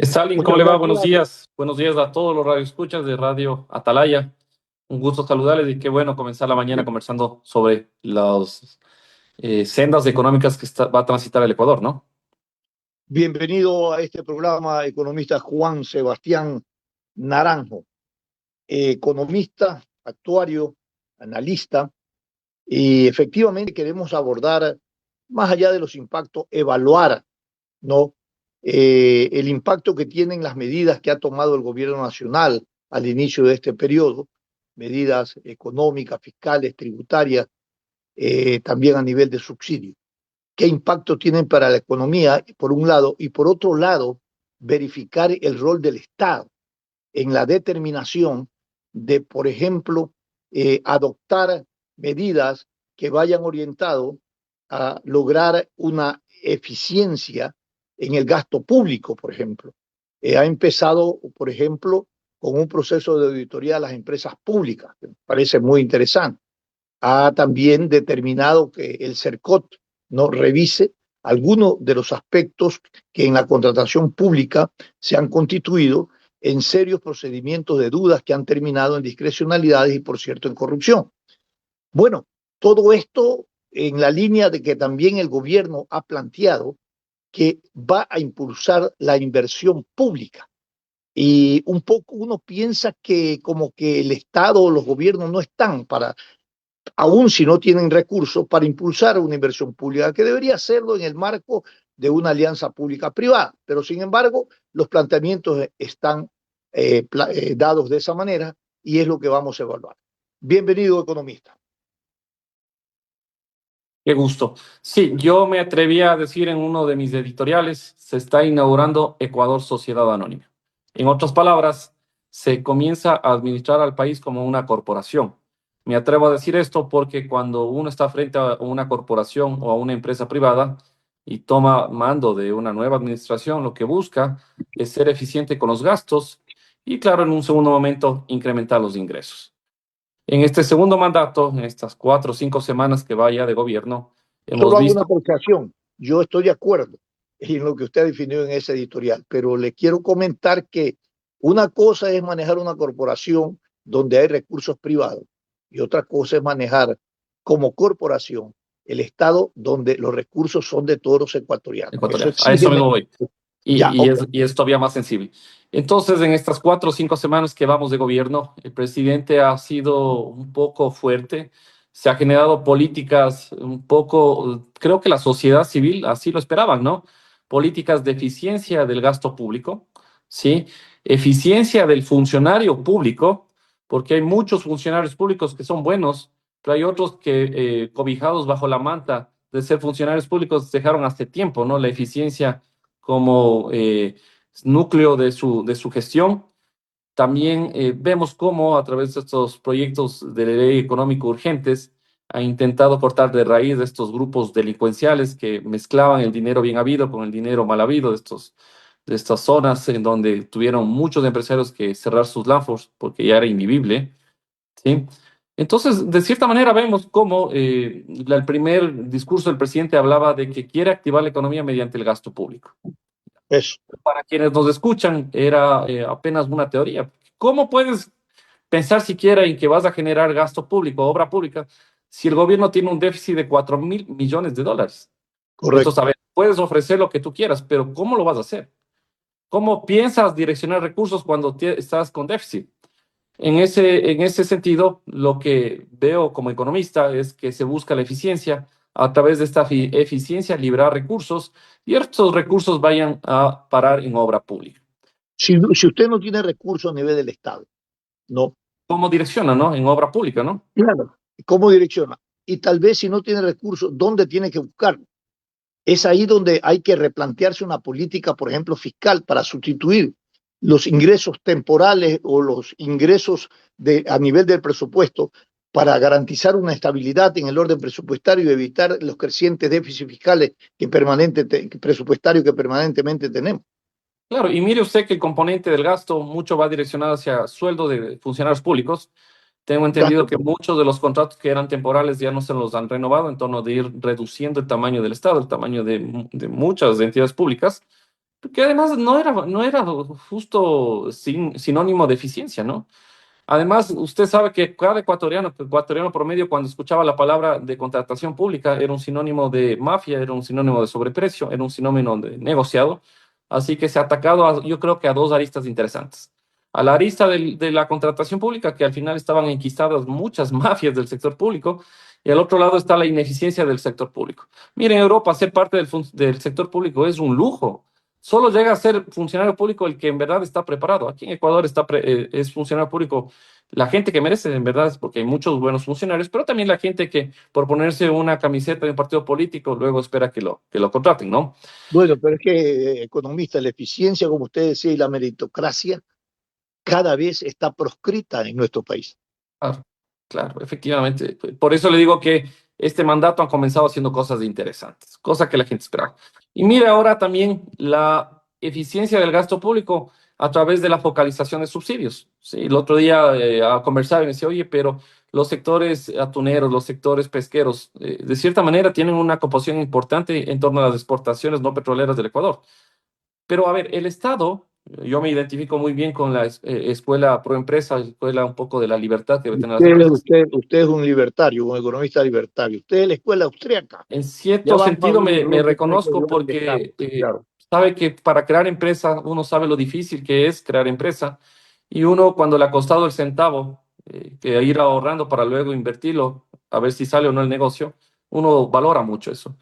Stalin, ¿cómo Muchas le va? gracias. Buenos días. Buenos días a todos los radioescuchas de Radio Atalaya. Un gusto saludarles y qué bueno comenzar la mañana conversando sobre las sendas económicas que va a transitar el Ecuador, ¿no? Bienvenido a este programa, economista Juan Sebastián Naranjo, economista, actuario, analista, y efectivamente queremos abordar, más allá de los impactos, evaluar, ¿no? El impacto que tienen las medidas que ha tomado el gobierno nacional al inicio de este periodo, medidas económicas, fiscales, tributarias, también a nivel de subsidio. Qué impacto tienen para la economía, por un lado, y por otro lado, verificar el rol del Estado en la determinación de, por ejemplo, adoptar medidas que vayan orientado a lograr una eficiencia en el gasto público, por ejemplo. Ha empezado, por ejemplo, con un proceso de auditoría a las empresas públicas, que me parece muy interesante. Ha también determinado que el CERCOT no revise algunos de los aspectos que en la contratación pública se han constituido en serios procedimientos de dudas que han terminado en discrecionalidades y, por cierto, en corrupción. Bueno, todo esto en la línea de que también el gobierno ha planteado que va a impulsar la inversión pública. Y un poco uno piensa que como que el Estado o los gobiernos no están para, aun si no tienen recursos, para impulsar una inversión pública, que debería hacerlo en el marco de una alianza pública-privada. Pero, sin embargo, los planteamientos están dados de esa manera y es lo que vamos a evaluar. Bienvenido, economista. Qué gusto. Sí, yo me atreví a decir en uno de mis editoriales, se está inaugurando Ecuador Sociedad Anónima. En otras palabras, se comienza a administrar al país como una corporación. Me atrevo a decir esto porque cuando uno está frente a una corporación o a una empresa privada y toma mando de una nueva administración, lo que busca es ser eficiente con los gastos y, claro, en un segundo momento, incrementar los ingresos. En este segundo mandato, en estas 4 o 5 semanas que vaya de gobierno, hemos Solo hago una visto. apreciación. Yo estoy de acuerdo en lo que usted definió en ese editorial, pero le quiero comentar que una cosa es manejar una corporación donde hay recursos privados y otra cosa es manejar como corporación el Estado donde los recursos son de todos los ecuatorianos. Eso Ecuatorianos. A eso exige. mismo voy. Ya, Y, y, ok. es, y es todavía más sensible. Entonces, en estas 4 o 5 semanas que vamos de gobierno, el presidente ha sido un poco fuerte, se ha generado políticas un poco, creo que la sociedad civil así lo esperaban, ¿no? Políticas de eficiencia del gasto público, ¿sí? Eficiencia del funcionario público, porque hay muchos funcionarios públicos que son buenos, pero hay otros que, cobijados bajo la manta de ser funcionarios públicos, dejaron hace tiempo, ¿no? La eficiencia como núcleo de su gestión. También vemos cómo a través de estos proyectos de ley económico urgentes ha intentado cortar de raíz de estos grupos delincuenciales que mezclaban el dinero bien habido con el dinero mal habido de estas zonas en donde tuvieron muchos empresarios que cerrar sus lanfos porque ya era invivible, ¿sí? Entonces, de cierta manera, vemos cómo el primer discurso del presidente hablaba de que quiere activar la economía mediante el gasto público. Eso. Para quienes nos escuchan, era apenas una teoría. ¿Cómo puedes pensar siquiera en que vas a generar gasto público, obra pública, si el gobierno tiene un déficit de 4.000 millones de dólares? Entonces, a Correcto. ver, puedes ofrecer lo que tú quieras, pero ¿cómo lo vas a hacer? ¿Cómo piensas direccionar recursos cuando estás con déficit? En ese sentido, lo que veo como economista es que se busca la eficiencia, a través de esta eficiencia liberar recursos y estos recursos vayan a parar en obra pública. Si usted no tiene recursos a nivel del Estado, no. ¿Cómo direcciona, no? En obra pública, ¿no? Claro. ¿Cómo direcciona? Y tal vez si no tiene recursos, ¿dónde tiene que buscarlo? Es ahí donde hay que replantearse una política, por ejemplo, fiscal para sustituir los ingresos temporales o los ingresos a nivel del presupuesto para garantizar una estabilidad en el orden presupuestario y evitar los crecientes déficits fiscales presupuestarios que permanentemente tenemos. Claro, y mire usted que el componente del gasto mucho va direccionado hacia sueldo de funcionarios públicos. Tengo entendido Gasto. que muchos de los contratos que eran temporales ya no se los han renovado en torno de ir reduciendo el tamaño del Estado, el tamaño de muchas entidades públicas. que además no era justo sinónimo de eficiencia, ¿no? Además, usted sabe que cada ecuatoriano promedio, cuando escuchaba la palabra de contratación pública, era un sinónimo de mafia, era un sinónimo de sobreprecio, era un sinónimo de negociado. Así que se ha atacado, yo creo que a dos aristas interesantes. A la arista de la contratación pública, que al final estaban enquistadas muchas mafias del sector público, y al otro lado está la ineficiencia del sector público. Mire, en Europa, ser parte del sector público es un lujo. Solo llega a ser funcionario público el que en verdad está preparado. Aquí en Ecuador es funcionario público la gente que merece, en verdad, es porque hay muchos buenos funcionarios, pero también la gente que por ponerse una camiseta de un partido político luego espera que lo contraten, ¿no? Bueno, pero es que, economista, la eficiencia, como usted decía, y la meritocracia cada vez está proscrita en nuestro país. Claro, claro, efectivamente. Por eso le digo que este mandato ha comenzado haciendo cosas interesantes, cosa que la gente esperaba. Y mire ahora también la eficiencia del gasto público a través de la focalización de subsidios. Sí, el otro día a conversar y me decía, oye, pero los sectores atuneros, los sectores pesqueros, de cierta manera tienen una composición importante en torno a las exportaciones no petroleras del Ecuador. Pero a ver, el Estado, yo me identifico muy bien con la escuela pro empresa, escuela un poco de la libertad que deben tener las Usted, empresas. usted, usted es un libertario, un economista libertario. Usted es de la escuela austriaca. En Ya cierto vamos a sentido ver el me rol que tiene que reconozco jugar el Estado. porque Claro. sabe que para crear empresa uno sabe lo difícil que es crear empresa y uno cuando le ha costado el centavo, que ir ahorrando para luego invertirlo, a ver si sale o no el negocio, uno valora mucho eso.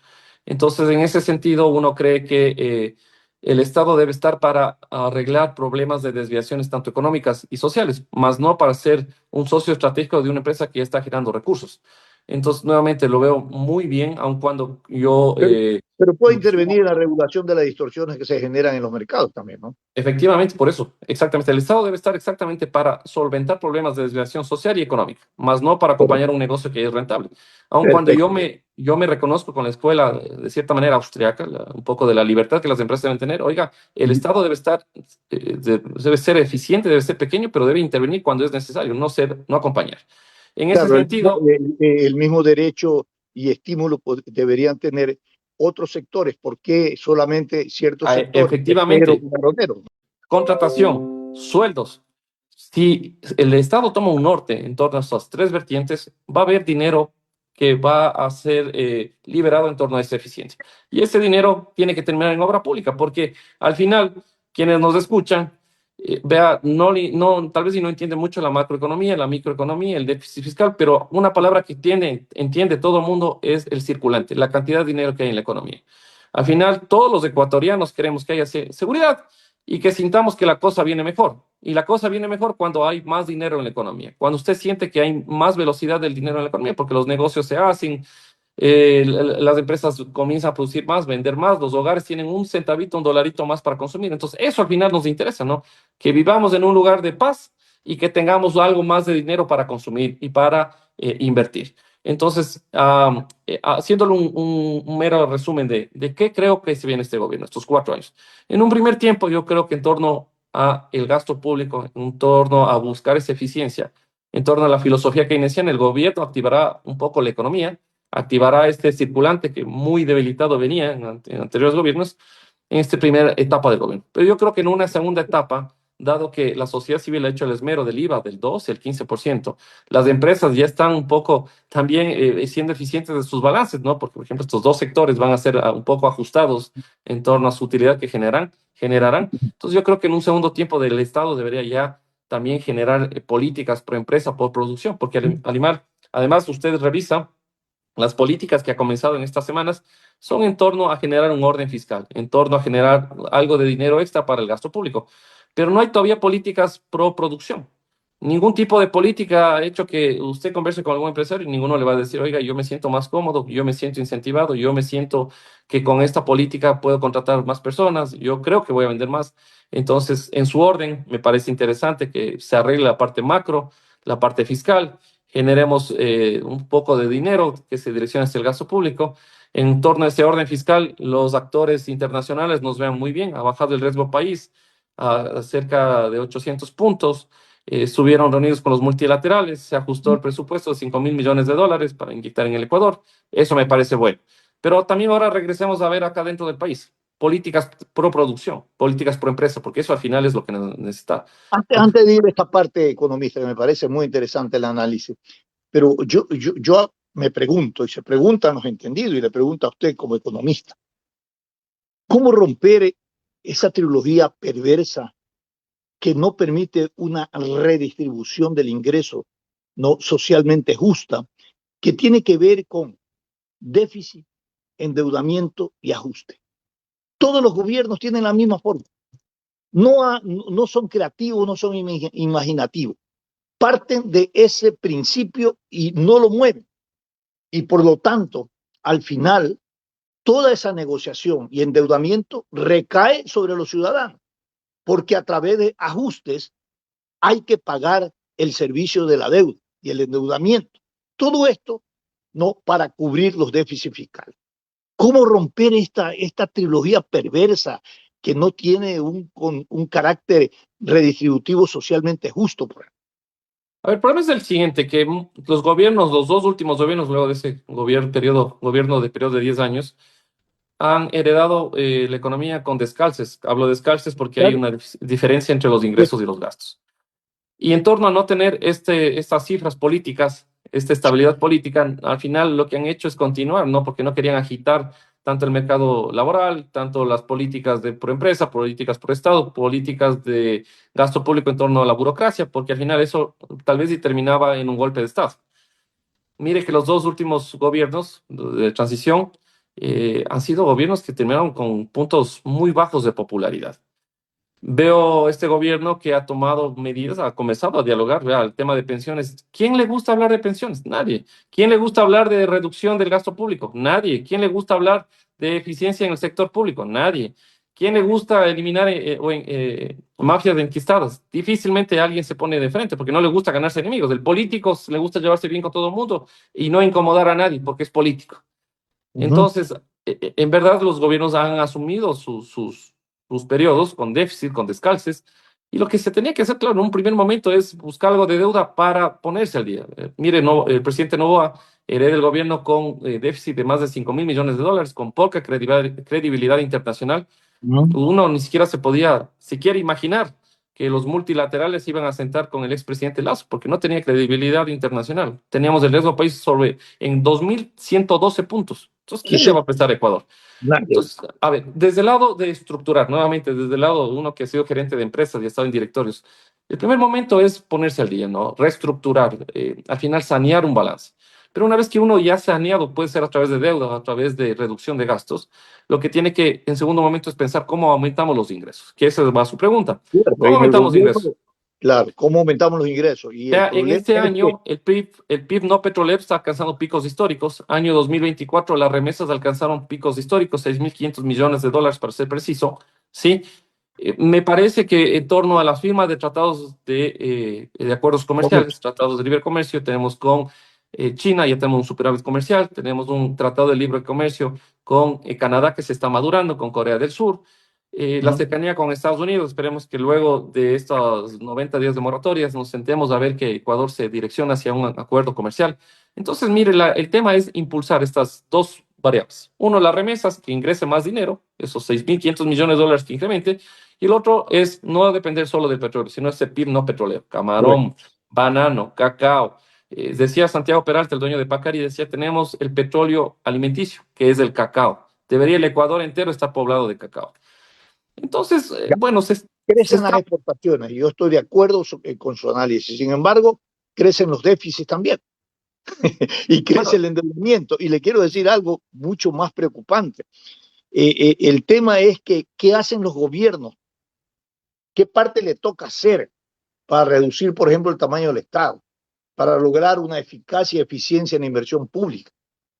Entonces, en ese sentido, uno cree que el Estado debe estar para arreglar problemas de desviaciones tanto económicas y sociales, más no para ser un socio estratégico de una empresa que ya está generando recursos. Entonces, nuevamente lo veo muy bien, aun cuando yo Pero, pero puede intervenir en la regulación de las distorsiones que se generan en los mercados también, ¿no? efectivamente, por eso, exactamente, el Estado debe estar exactamente para solventar problemas de desviación social y económica, más no para acompañar un negocio que es rentable. Aun cuando yo Perfecto. me reconozco con la escuela, de cierta manera austriaca, un poco de la libertad que las empresas deben tener, oiga, el Estado debe estar, debe ser eficiente, debe ser pequeño, pero debe intervenir cuando es necesario, no acompañar. En ese Claro, sentido, el mismo derecho y estímulo deberían tener otros sectores. ¿Por qué solamente ciertos sectores, pesqueros, efectivamente, garroneros? contratación, sueldos. Si el Estado toma un norte en torno a estas tres vertientes, va a haber dinero que va a ser liberado en torno a esa eficiencia. Y ese dinero tiene que terminar en obra pública, porque al final, quienes nos escuchan, vea, tal vez si no entiende mucho la macroeconomía, la microeconomía, el déficit fiscal, pero una palabra que entiende todo el mundo es el circulante, la cantidad de dinero que hay en la economía. Al final, todos los ecuatorianos queremos que haya seguridad y que sintamos que la cosa viene mejor. Y la cosa viene mejor cuando hay más dinero en la economía, cuando usted siente que hay más velocidad del dinero en la economía, porque los negocios se hacen, las empresas comienzan a producir más, vender más, los hogares tienen un centavito, un dolarito más para consumir. Entonces, eso al final nos interesa, ¿no? Que vivamos en un lugar de paz y que tengamos algo más de dinero para consumir y para invertir. Entonces, haciéndole un mero resumen de qué creo que se viene este gobierno, estos 4 años. En un primer tiempo, yo creo que en torno a el gasto público, en torno a buscar esa eficiencia, en torno a la filosofía keynesiana, el gobierno activará un poco la economía, activará este circulante que muy debilitado venía en anteriores gobiernos, en esta primera etapa del gobierno. Pero yo creo que en una segunda etapa, dado que la sociedad civil ha hecho el esmero del IVA del 12 al 15%, las empresas ya están un poco también siendo eficientes de sus balances, ¿no? Porque, por ejemplo, estos dos sectores van a ser un poco ajustados en torno a su utilidad que generarán. Entonces, yo creo que en un segundo tiempo del Estado debería ya también generar políticas pro empresa, por producción, porque además, ustedes revisan las políticas que ha comenzado en estas semanas son en torno a generar un orden fiscal, en torno a generar algo de dinero extra para el gasto público. Pero no hay todavía políticas pro producción. Ningún tipo de política ha hecho que usted converse con algún empresario y ninguno le va a decir, oiga, yo me siento más cómodo, yo me siento incentivado, yo me siento que con esta política puedo contratar más personas, yo creo que voy a vender más. Entonces, en su orden, me parece interesante que se arregle la parte macro, la parte fiscal, generemos un poco de dinero que se direccione hacia el gasto público. En torno a ese orden fiscal, los actores internacionales nos vean muy bien, ha bajado el riesgo país a cerca de 800 puntos, estuvieron reunidos con los multilaterales, se ajustó el presupuesto de 5.000 millones de dólares para inyectar en el Ecuador, eso me parece bueno. Pero también ahora regresemos a ver acá dentro del país. políticas pro producción, políticas pro empresa, porque eso al final es lo que necesita. Antes de ir a esta parte economista, que me parece muy interesante el análisis, pero yo me pregunto, y se preguntan los entendidos, y le pregunto a usted como economista, ¿cómo romper esa trilogía perversa que no permite una redistribución del ingreso no socialmente justa, que tiene que ver con déficit, endeudamiento y ajuste? Todos los gobiernos tienen la misma forma. No son creativos, no son imaginativos. Parten de ese principio y no lo mueven. Y por lo tanto, al final, toda esa negociación y endeudamiento recae sobre los ciudadanos, porque a través de ajustes hay que pagar el servicio de la deuda y el endeudamiento. Todo esto no para cubrir los déficits fiscales. ¿Cómo romper esta trilogía perversa que no tiene un carácter redistributivo socialmente justo? Por ejemplo? A ver, el problema es el siguiente, que los gobiernos, los dos últimos gobiernos, luego de ese gobierno de periodo de 10 años, han heredado la economía con descalces. Hablo de descalces porque hay Claro. una diferencia entre los ingresos y los gastos. Y en torno a no tener estas cifras políticas, esta estabilidad política, al final lo que han hecho es continuar, ¿no? Porque no querían agitar tanto el mercado laboral, tanto las políticas de pro empresa, políticas pro Estado, políticas de gasto público en torno a la burocracia, porque al final eso tal vez y terminaba en un golpe de Estado. Mire que los dos últimos gobiernos de transición han sido gobiernos que terminaron con puntos muy bajos de popularidad. Veo este gobierno que ha tomado medidas, ha comenzado a dialogar, ¿verdad? El tema de pensiones. ¿Quién le gusta hablar de pensiones? Nadie. ¿Quién le gusta hablar de reducción del gasto público? Nadie. ¿Quién le gusta hablar de eficiencia en el sector público? Nadie. ¿Quién le gusta eliminar mafias enquistadas? Difícilmente alguien se pone de frente porque no le gusta ganarse enemigos. El político le gusta llevarse bien con todo el mundo y no incomodar a nadie porque es político. Entonces, en verdad los gobiernos han asumido sus periodos con déficit, con descalces, y lo que se tenía que hacer, claro, en un primer momento es buscar algo de deuda para ponerse al día. Mire, no, el presidente Noboa hereda el gobierno con déficit de más de 5.000 millones de dólares, con poca credibilidad internacional. Uno ni siquiera se podía siquiera imaginar que los multilaterales iban a sentar con el expresidente Lazo, porque no tenía credibilidad internacional. Teníamos el riesgo país en 2.112 puntos. Entonces, ¿quién le va a prestar a Ecuador? Nadie. Entonces, a ver, desde el lado de estructurar, nuevamente, desde el lado de uno que ha sido gerente de empresas y ha estado en directorios, el primer momento es ponerse al día, ¿no? Reestructurar, al final sanear un balance. Pero una vez que uno ya ha saneado, puede ser a través de deuda, a través de reducción de gastos, lo que tiene que, en segundo momento, es pensar cómo aumentamos los ingresos, que esa va su pregunta. ¿Cómo En el aumentamos los ingresos? gobierno, claro, ¿cómo aumentamos los ingresos? Y el Ya en problema este es que año, el PIB no petrolero está alcanzando picos históricos. Año 2024, las remesas alcanzaron picos históricos, 6.500 millones de dólares para ser preciso. ¿Sí? Me parece que en torno a las firmas de tratados de acuerdos comerciales, tratados de libre comercio, tenemos con China, ya tenemos un superávit comercial, tenemos un tratado de libre comercio con Canadá que se está madurando, con Corea del Sur. La cercanía con Estados Unidos, esperemos que luego de estos 90 días de moratorias nos sentemos a ver que Ecuador se direcciona hacia un acuerdo comercial. Entonces, mire, el tema es impulsar estas dos variables. Uno, las remesas, que ingrese más dinero, esos 6.500 millones de dólares que incremente, y el otro es no depender solo del petróleo, sino ese PIB no petrolero, camarón, banano, cacao. Decía Santiago Peralta, el dueño de Pacari, decía, tenemos el petróleo alimenticio, que es el cacao. Debería el Ecuador entero estar poblado de cacao. Entonces, bueno, se crecen las está... exportaciones. Yo estoy de acuerdo con su análisis. Sin embargo, crecen los déficits también y crece Bueno, el endeudamiento. Y le quiero decir algo mucho más preocupante. El tema es que, ¿qué hacen los gobiernos? ¿Qué parte le toca hacer para reducir, por ejemplo, el tamaño del Estado? Para lograr una eficacia y eficiencia en la inversión pública,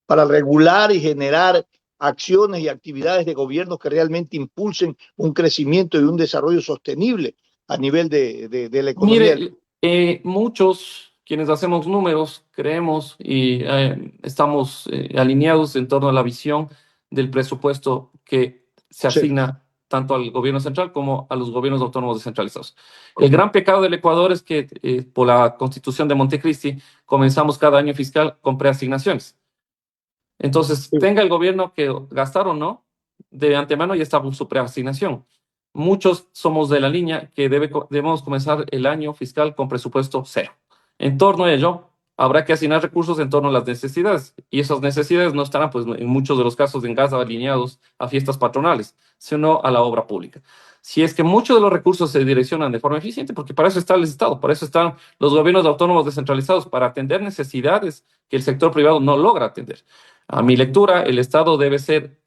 para regular y generar acciones y actividades de gobierno que realmente impulsen un crecimiento y un desarrollo sostenible a nivel de la economía. mire, muchos quienes hacemos números creemos y estamos alineados en torno a la visión del presupuesto que se Sí, asigna tanto al gobierno central como a los gobiernos autónomos descentralizados. El correcto. gran pecado del Ecuador es que por la constitución de Montecristi comenzamos cada año fiscal con preasignaciones. Entonces, Sí, tenga el gobierno que gastar o no, de antemano ya está su preasignación. Muchos somos de la línea que debemos comenzar el año fiscal con presupuesto cero. En torno a ello, habrá que asignar recursos en torno a las necesidades, y esas necesidades no estarán, pues, en muchos de los casos en gas alineados a fiestas patronales, sino a la obra pública. Si es que muchos de los recursos se direccionan de forma eficiente, porque para eso está el Estado, para eso están los gobiernos autónomos descentralizados, para atender necesidades que el sector privado no logra atender. A mi lectura, el Estado debe ser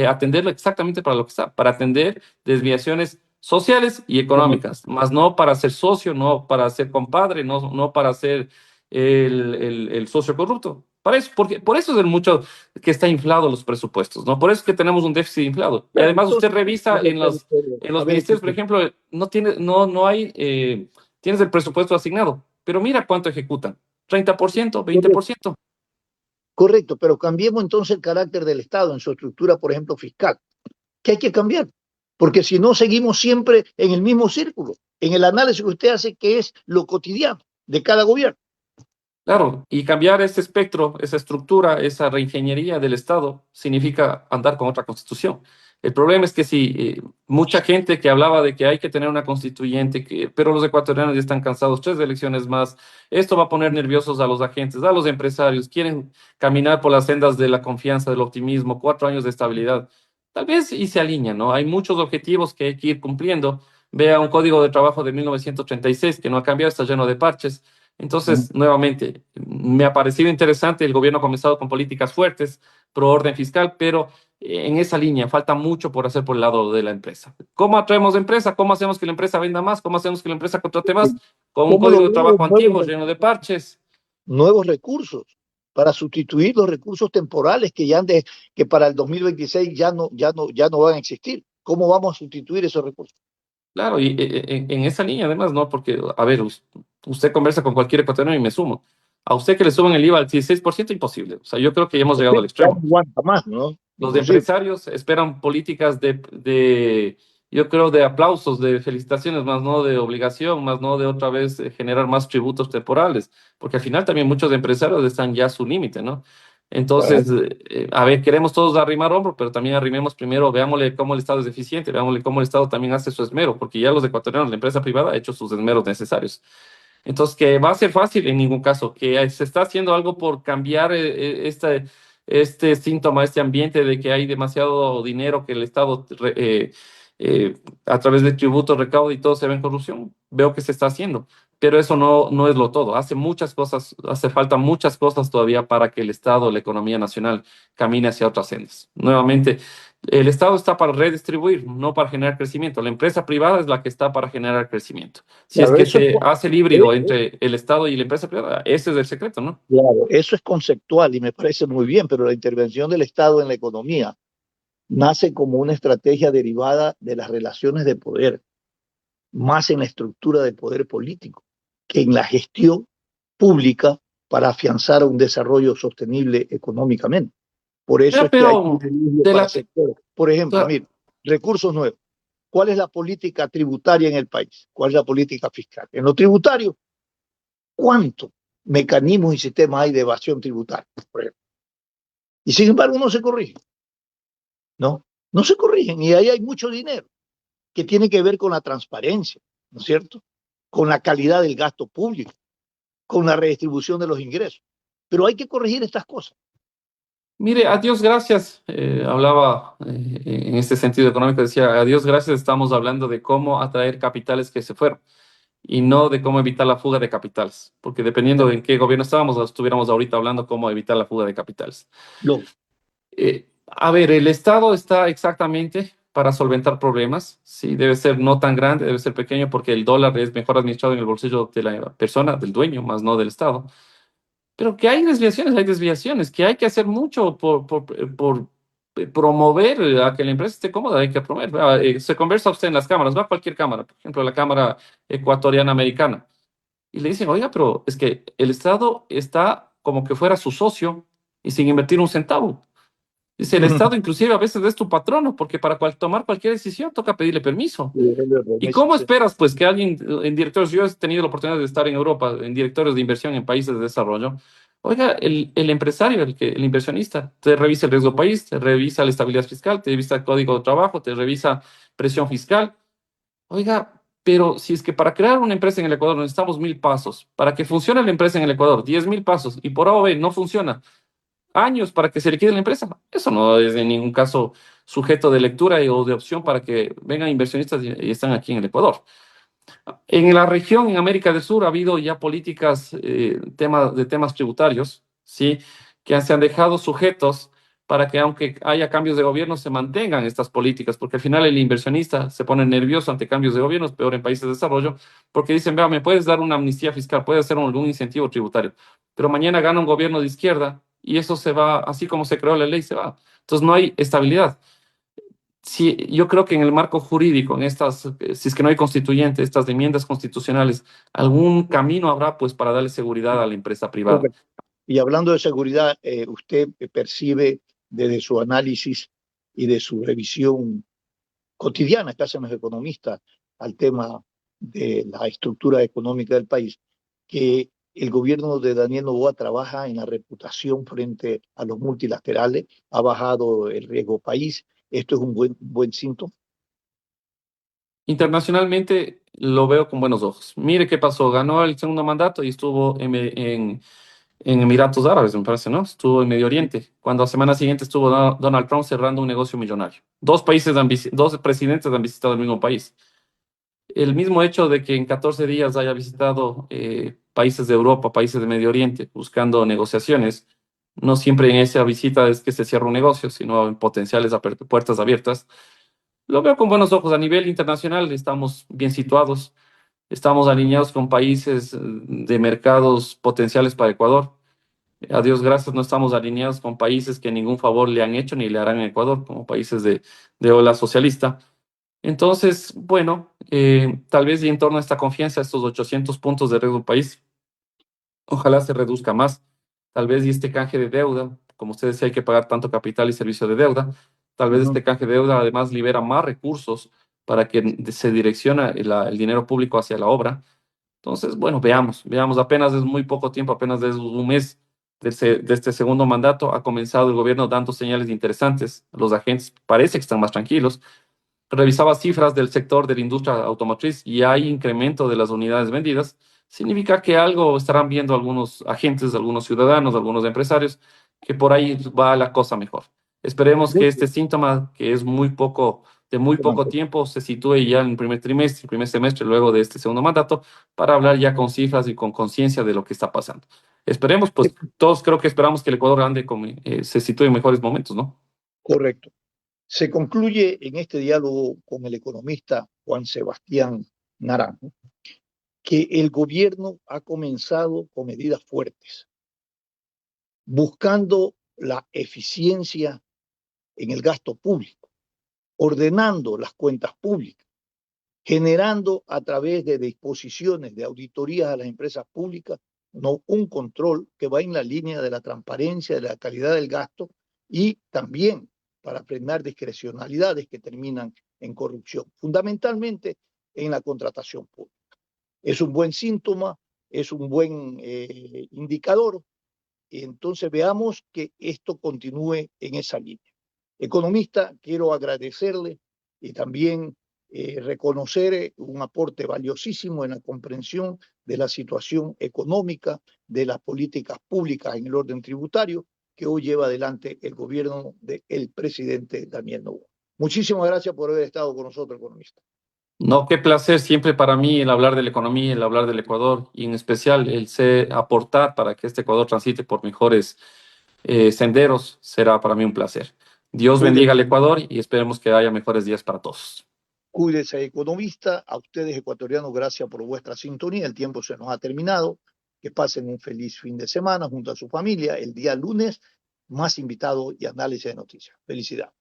atenderlo exactamente para lo que está, para atender desviaciones sociales y económicas, más no para ser socio, no para ser compadre, no para ser el socio corrupto. Para eso, porque, por eso es el mucho que está inflado los presupuestos, ¿no? Por eso es que tenemos un déficit inflado. Y además usted revisa en los ministerios, por ejemplo, no hay, tienes el presupuesto asignado, pero mira cuánto ejecutan, 30%, 20%. Correcto, pero cambiemos entonces el carácter del Estado en su estructura, por ejemplo, fiscal. ¿Qué hay que cambiar? Porque si no, seguimos siempre en el mismo círculo, en el análisis que usted hace, que es lo cotidiano de cada gobierno. Claro, y cambiar ese espectro, esa estructura, esa reingeniería del Estado significa andar con otra constitución. El problema es que si mucha gente que hablaba de que hay que tener una constituyente, pero los ecuatorianos ya están cansados, 3 elecciones más, esto va a poner nerviosos a los agentes, a los empresarios, quieren caminar por las sendas de la confianza, del optimismo, 4 años de estabilidad. Tal vez y se alinean, ¿no? Hay muchos objetivos que hay que ir cumpliendo. Vea un código de trabajo de 1936 que no ha cambiado, está lleno de parches. Entonces, nuevamente, me ha parecido interesante, el gobierno ha comenzado con políticas fuertes, pro orden fiscal, pero en esa línea falta mucho por hacer por el lado de la empresa. ¿Cómo atraemos empresa? ¿Cómo hacemos que la empresa venda más? ¿Cómo hacemos que la empresa contrate más? Con un ¿Cómo código de trabajo logramos antiguo, lleno de parches. nuevos recursos para sustituir los recursos temporales que para el 2026 ya no van a existir? ¿Cómo vamos a sustituir esos recursos? Claro, y en esa línea además, ¿no? Porque, a ver, usted conversa con cualquier ecuatoriano y me sumo. A usted que le suban el IVA al 16%, imposible. O sea, yo creo que ya hemos llegado al Ya no extremo. aguanta más, ¿no? Los Imposible. empresarios esperan políticas yo creo, de aplausos, de felicitaciones, más no de obligación, más no de otra vez generar más tributos temporales, porque al final también muchos empresarios están ya a su límite, ¿no? Entonces, a ver, queremos todos arrimar hombro, pero también arrimemos primero, veámosle cómo el Estado es eficiente, veámosle cómo el Estado también hace su esmero, porque ya los ecuatorianos, la empresa privada ha hecho sus esmeros necesarios. Entonces, que va a ser fácil en ningún caso, que se está haciendo algo por cambiar este síntoma, este ambiente de que hay demasiado dinero que el Estado a través de tributos recauda y todo se ve en corrupción. Veo que se está haciendo, pero eso no es lo todo. Hace muchas cosas, hace falta muchas cosas todavía para que el Estado, la economía nacional, camine hacia otras sendas. Nuevamente, el Estado está para redistribuir, no para generar crecimiento. La empresa privada es la que está para generar crecimiento. Si es Claro, que eso se hace el híbrido es, entre el Estado y la empresa privada, ese es el secreto, ¿no? claro, eso es conceptual y me parece muy bien, pero la intervención del Estado en la economía nace como una estrategia derivada de las relaciones de poder, más en la estructura de poder político que en la gestión pública para afianzar un desarrollo sostenible económicamente. Por eso Mira, es que hay pero privilegios de para la, sectores. Por ejemplo, la- mire, recursos nuevos. ¿Cuál es la política tributaria en el país? ¿Cuál es la política fiscal? En lo tributario, ¿cuántos mecanismos y sistemas hay de evasión tributaria, por ejemplo? Y sin embargo no se corrigen, ¿no? No se corrigen y ahí hay mucho dinero que tiene que ver con la transparencia, ¿no es cierto? Con la calidad del gasto público, con la redistribución de los ingresos. Pero hay que corregir estas cosas. Mire, a Dios gracias, hablaba en este sentido económico, decía, a Dios gracias estamos hablando de cómo atraer capitales que se fueron y no de cómo evitar la fuga de capitales, porque dependiendo de en qué gobierno estábamos, estuviéramos ahorita hablando cómo evitar la fuga de capitales. Lo, A ver, el Estado está exactamente para solventar problemas, sí, debe ser no tan grande, debe ser pequeño, porque el dólar es mejor administrado en el bolsillo de la persona, del dueño, más no del Estado. Pero que hay desviaciones, que hay que hacer mucho por promover a que la empresa esté cómoda, hay que promover. Se conversa usted en las cámaras, va a cualquier cámara, por ejemplo, la Cámara Ecuatoriana Americana, y le dicen, oiga, pero es que el Estado está como que fuera su socio y sin invertir un centavo. Dice, el Estado inclusive a veces es tu patrono, porque para tomar cualquier decisión toca pedirle permiso. ¿Y cómo esperas, pues, que alguien en directores, yo he tenido la oportunidad de estar en Europa, en directores de inversión en países de desarrollo, Oiga, el empresario, el inversionista, te revisa el riesgo país, te revisa la estabilidad fiscal, te revisa el código de trabajo, te revisa presión fiscal. Oiga, pero si es que para crear una empresa en el Ecuador necesitamos 1.000 pasos, para que funcione la empresa en el Ecuador, 10.000 pasos, y por A o B no funciona, años para que se liquide la empresa, eso no es en ningún caso sujeto de lectura o de opción para que vengan inversionistas y están aquí en el Ecuador. En la región, en América del Sur, ha habido ya políticas de temas tributarios, ¿sí? Que se han dejado sujetos para que aunque haya cambios de gobierno, se mantengan estas políticas, porque al final el inversionista se pone nervioso ante cambios de gobierno, es peor en países de desarrollo, porque dicen, vea, me puedes dar una amnistía fiscal, puedes hacer algún incentivo tributario, pero mañana gana un gobierno de izquierda y eso se va, así como se creó la ley, se va. Entonces no hay estabilidad. Sí, yo creo que en el marco jurídico, en estas, si es que no hay constituyente, estas enmiendas constitucionales, algún camino habrá pues para darle seguridad a la empresa privada. Correcto. Y hablando de seguridad, usted percibe desde su análisis y de su revisión cotidiana que hacen los economistas al tema de la estructura económica del país, que el gobierno de Daniel Noboa trabaja en la reputación frente a los multilaterales, ha bajado el riesgo país. Esto es un buen síntoma. Internacionalmente lo veo con buenos ojos. Mire qué pasó, ganó el segundo mandato y estuvo en Emiratos Árabes, me parece, ¿no? Estuvo en Medio Oriente, cuando a semana siguiente estuvo Donald Trump cerrando un negocio millonario. Dos presidentes han visitado el mismo país. El mismo hecho de que en 14 días haya visitado países de Europa, países de Medio Oriente, buscando negociaciones, no siempre en esa visita es que se cierra un negocio, sino en potenciales puertas abiertas. Lo veo con buenos ojos. A nivel internacional estamos bien situados, estamos alineados con países de mercados potenciales para Ecuador. A Dios gracias, no estamos alineados con países que ningún favor le han hecho ni le harán a Ecuador, como países de ola socialista. Entonces, bueno, tal vez y en torno a esta confianza, estos 800 puntos de riesgo país, ojalá se reduzca más. Tal vez y este canje de deuda, como ustedes decía, hay que pagar tanto capital y servicio de deuda. Tal vez Ujú. este canje de deuda además libera más recursos para que se direccione el dinero público hacia la obra. Entonces, bueno, veamos, apenas es muy poco tiempo, apenas es un mes de este segundo mandato, ha comenzado el gobierno dando señales interesantes. Los agentes parece que están más tranquilos. Revisaba cifras del sector de la industria automotriz y hay incremento de las unidades vendidas. Significa que algo estarán viendo algunos agentes, algunos ciudadanos, algunos empresarios, que por ahí va la cosa mejor. Esperemos Muy que bien, este síntoma, que es muy poco, de muy poco tiempo, se sitúe ya en el primer trimestre, el primer semestre, luego de este segundo mandato, para hablar ya con cifras y con conciencia de lo que está pasando. Esperemos, pues todos creo que esperamos que el Ecuador ande se sitúe en mejores momentos, ¿no? correcto. Se concluye en este diálogo con el economista Juan Sebastián Naranjo que el gobierno ha comenzado con medidas fuertes, buscando la eficiencia en el gasto público, ordenando las cuentas públicas, generando a través de disposiciones de auditorías a las empresas públicas no un control que va en la línea de la transparencia, de la calidad del gasto y también para frenar discrecionalidades que terminan en corrupción, fundamentalmente en la contratación pública. Es un buen síntoma, es un buen indicador. Entonces veamos que esto continúe en esa línea. Economista, quiero agradecerle y también reconocer un aporte valiosísimo en la comprensión de la situación económica, de las políticas públicas en el orden tributario que hoy lleva adelante el gobierno del presidente Daniel Noboa. Muchísimas gracias por haber estado con nosotros, economista. No, qué placer siempre para mí el hablar de la economía, el hablar del Ecuador y en especial el ser aportar para que este Ecuador transite por mejores senderos será para mí un placer. Dios bendiga Cuídese, al Ecuador y esperemos que haya mejores días para todos. cuídese, economista. A ustedes, ecuatorianos, gracias por vuestra sintonía. El tiempo se nos ha terminado. Que pasen un feliz fin de semana junto a su familia. El día lunes, más invitados y análisis de noticias. Felicidades.